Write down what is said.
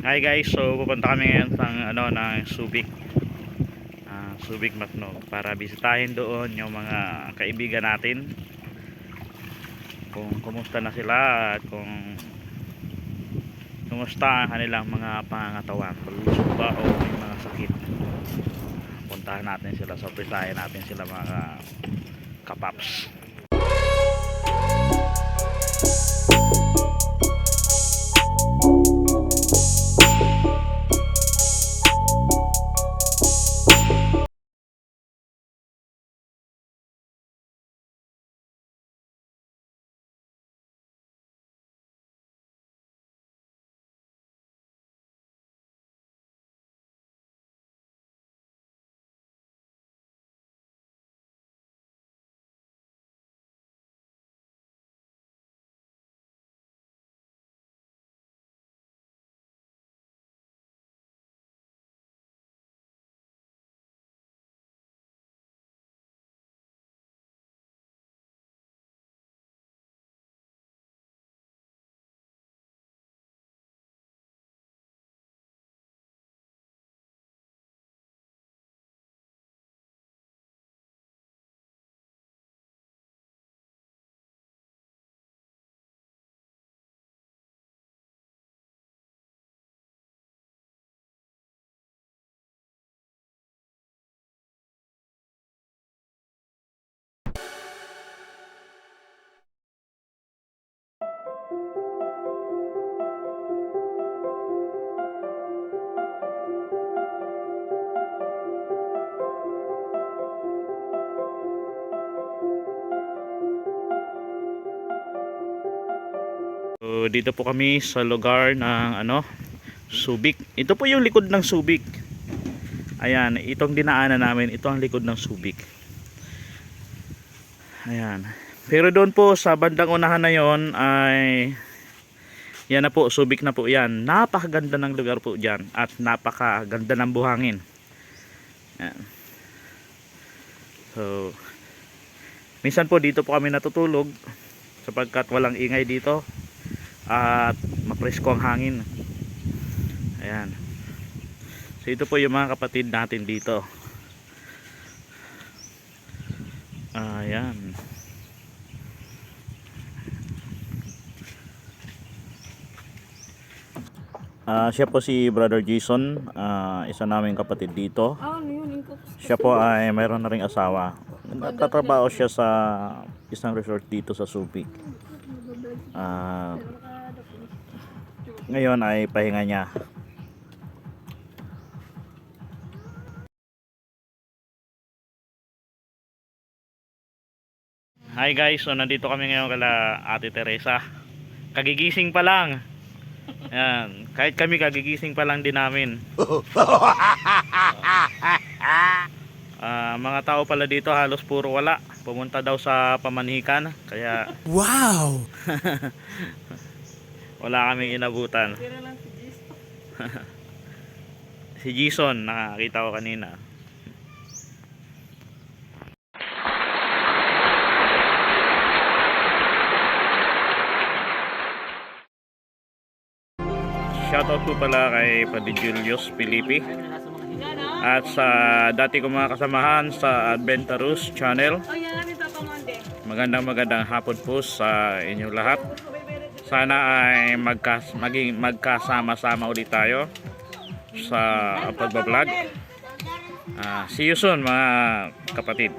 Hi guys, so pupunta kami ngayon ng Subic. Subic Matnog para bisitahin doon yung mga kaibigan natin. Kung kumusta na sila at kung kumusta ang kanilang mga pangangatawan. Palusog ba o may mga sakit. Puntahan natin sila, surprisahin natin sila mga kapaps. So, dito po kami sa lugar ng Subic. Ito po yung likod ng Subic. Ayan, itong dinaanan namin, ito ang likod ng Subic. Ayan. Pero doon po sa bandang unahan na yon ay yan na po, Subic na po yan. Napakaganda ng lugar po diyan at napakaganda ng buhangin. Ayan. So, minsan po dito po kami natutulog sapagkat walang ingay dito at mapresko ang hangin. Ayan. So ito po yung mga kapatid natin dito. Ayan. Siya po si Brother Jason, isa naming kapatid dito. Siya po ay mayroon na ring asawa. Nagtatrabaho siya sa isang resort dito sa Subic. Ngayon ay pahinga niya. Hi guys, so nandito kami ngayon kala Ate Teresa. Kagigising pa lang. Ayan, kahit kami kagigising pa lang din namin. Mga tao pala dito halos puro wala. Pumunta daw sa pamanhikan. Kaya wow. wala kaming inabutan. Si Jason, nakakita ko kanina. Shoutout po pala kay Padre Julius Filipi at sa dati ko mga kasamahan sa Adventurous channel. Magandang hapon po sa inyong lahat. Sana ay maging magkasama-sama ulit tayo sa pagbablog. See you soon mga kapatid.